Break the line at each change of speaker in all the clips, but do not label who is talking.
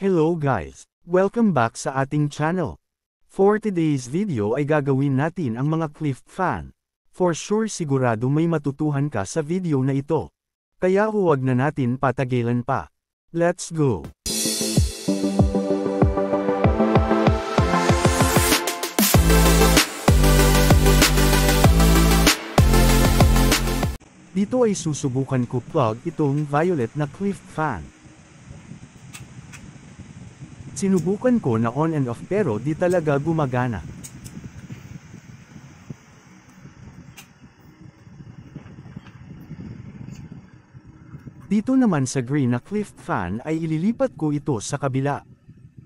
Hello guys! Welcome back sa ating channel. For today's video ay gagawin natin ang mga cliff fan. For sure sigurado may matutuhan ka sa video na ito. Kaya huwag na natin patagilan pa. Let's go! Dito ay susubukan ko plug itong violet na cliff fan. Sinubukan ko na on and off pero di talaga gumagana. Dito naman sa green na cliff fan ay ililipat ko ito sa kabila.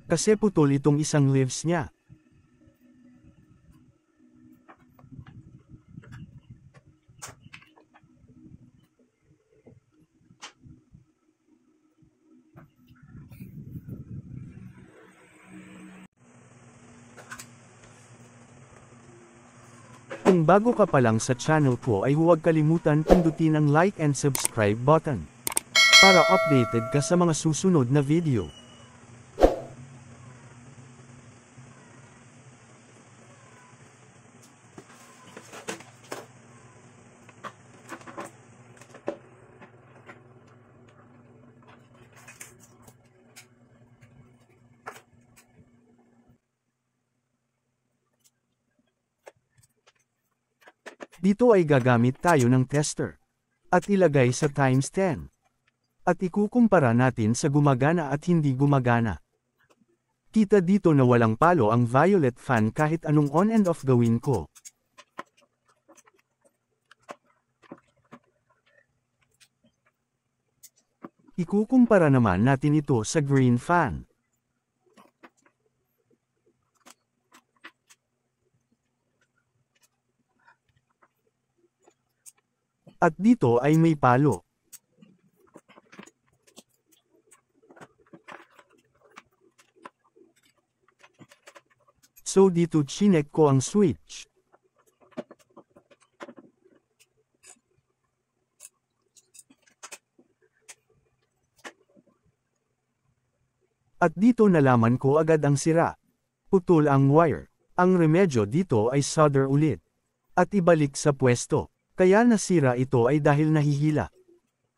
Kasi putol itong isang leaves niya. Kung bago ka pa lang sa channel ko ay huwag kalimutan pindutin ang like and subscribe button. Para updated ka sa mga susunod na video. Dito ay gagamit tayo ng tester. At ilagay sa times 10. At ikukumpara natin sa gumagana at hindi gumagana. Kita dito na walang palo ang violet fan kahit anong on and off gawin ko. Ikukumpara naman natin ito sa green fan. At dito ay may palo. So dito chinek ko ang switch. At dito nalaman ko agad ang sira. Putol ang wire. Ang remedyo dito ay solder ulit. At ibalik sa pwesto. Kaya nasira ito ay dahil nahihila.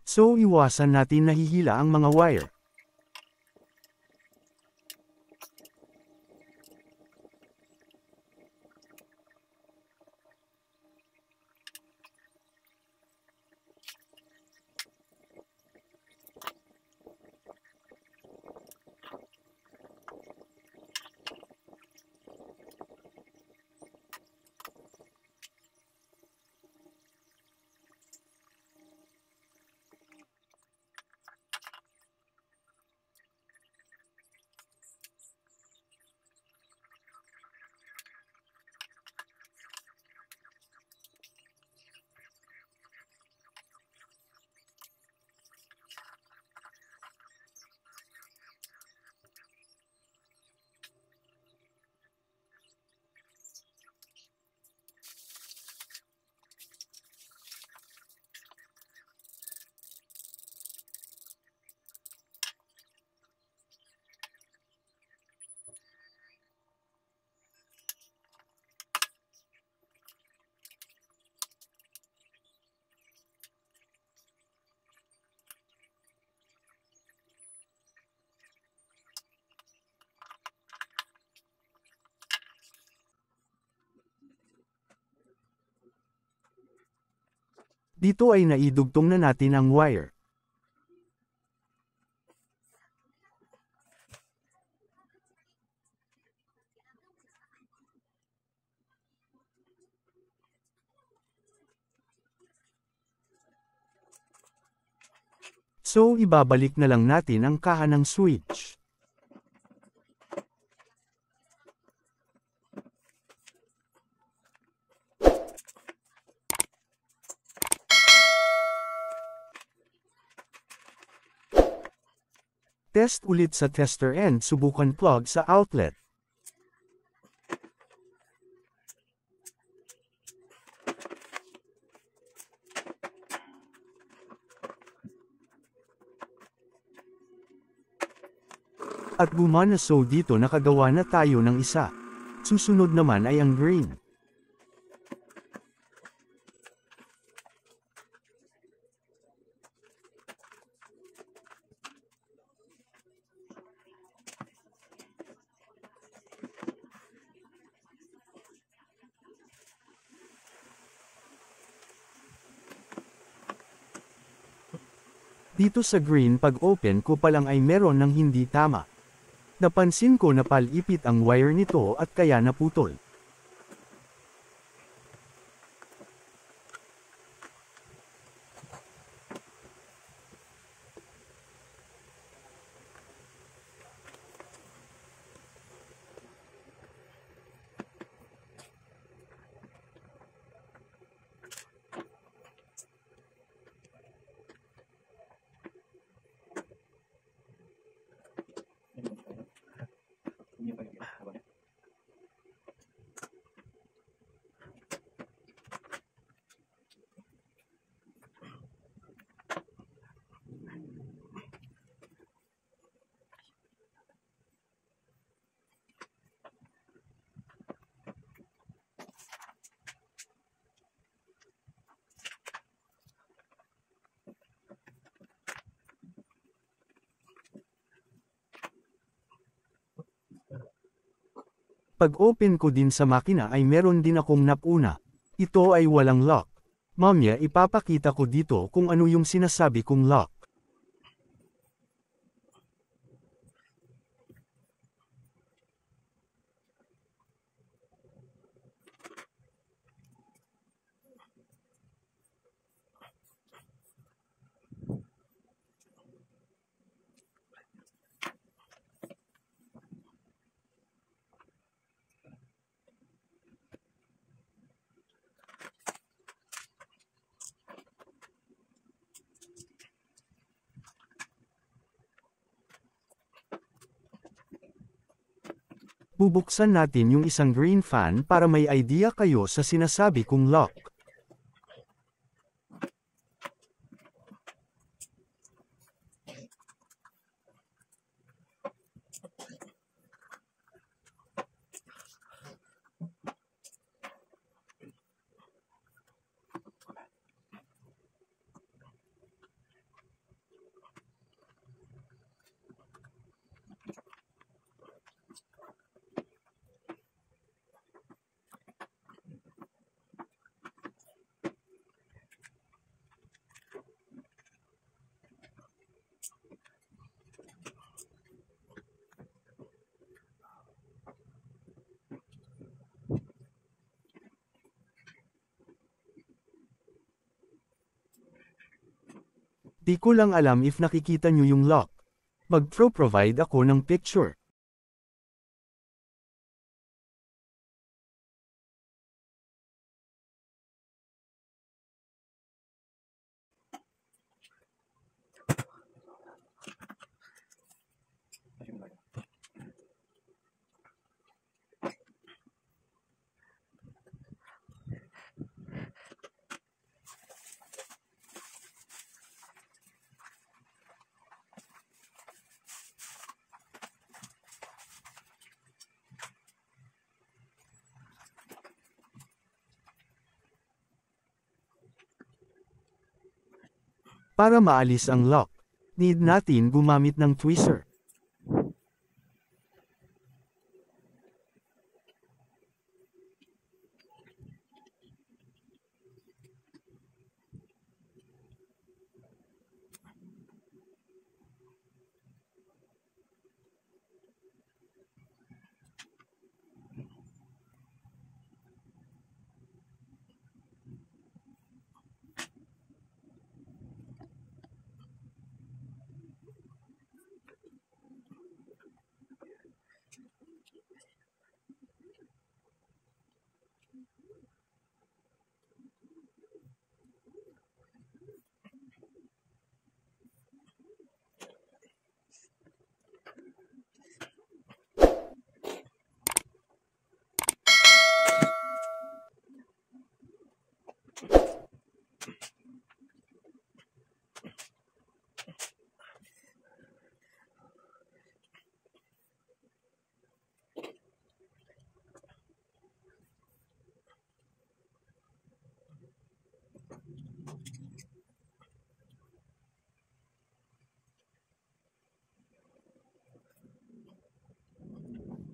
So iwasan natin nahihila ang mga wire. Dito ay naidugtong na natin ang wire. So ibabalik na lang natin ang kaha ng switch. Test ulit sa tester and subukan plug sa outlet. At gumana, so dito nakagawa na tayo ng isa. Susunod naman ay ang green. Dito sa green, pag open ko pa lang ay meron ng hindi tama. Napansin ko na palipit ang wire nito at kaya naputol. Pag open ko din sa makina ay meron din akong napuna. Ito ay walang lock. Mamaya ipapakita ko dito kung ano yung sinasabi kong lock. Bubuksan natin yung isang green fan para may idea kayo sa sinasabi kong lock. Di ko lang alam if nakikita nyo yung lock. Mag-provide ako ng picture. Para maalis ang lock, need natin gumamit ng tweezer.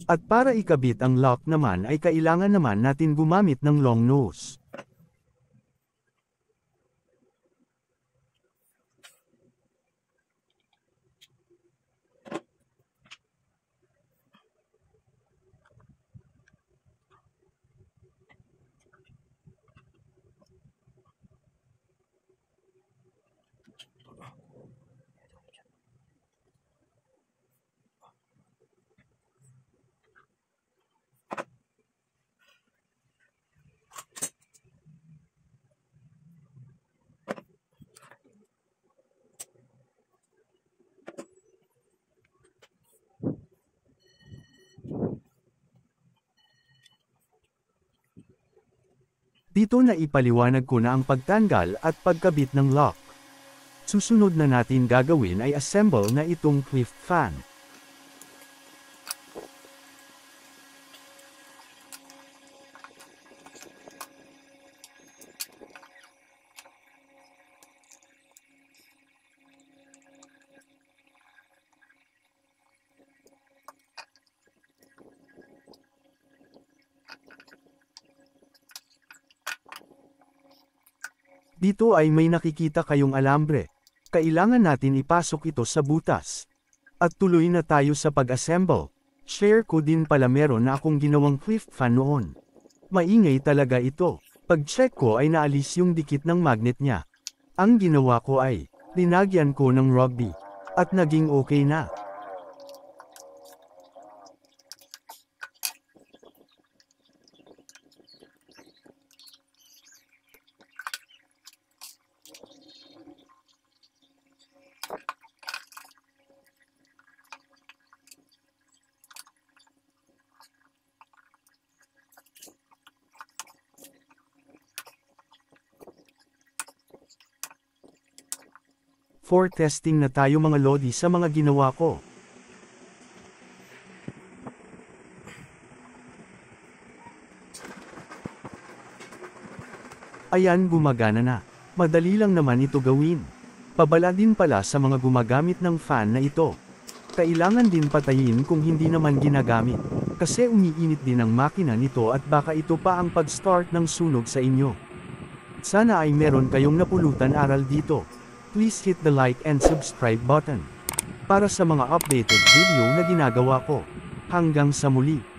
At para ikabit ang lock naman ay kailangan naman natin gumamit ng long nose. Dito na ipaliwanag ko na ang pagtanggal at pagkabit ng lock. Susunod na natin gagawin ay assemble na itong cliff fan. Dito ay may nakikita kayong alambre. Kailangan natin ipasok ito sa butas. At tuloy na tayo sa pag-assemble. Share ko din pala meron na akong ginawang cliff fan noon. Maingay talaga ito. Pag-check ko ay naalis yung dikit ng magnet niya. Ang ginawa ko ay, linagyan ko ng rugby. At naging okay na. For testing na tayo mga lodi sa mga ginawa ko. Ayan, gumagana na. Madali lang naman ito gawin. Pabala din pala sa mga gumagamit ng fan na ito. Kailangan din patayin kung hindi naman ginagamit. Kasi umiinit din ang makina nito at baka ito pa ang pag-start ng sunog sa inyo. Sana ay meron kayong napulutan aral dito. Please hit the like and subscribe button. Para sa mga updated video na ginagawa ko. Hanggang sa muli.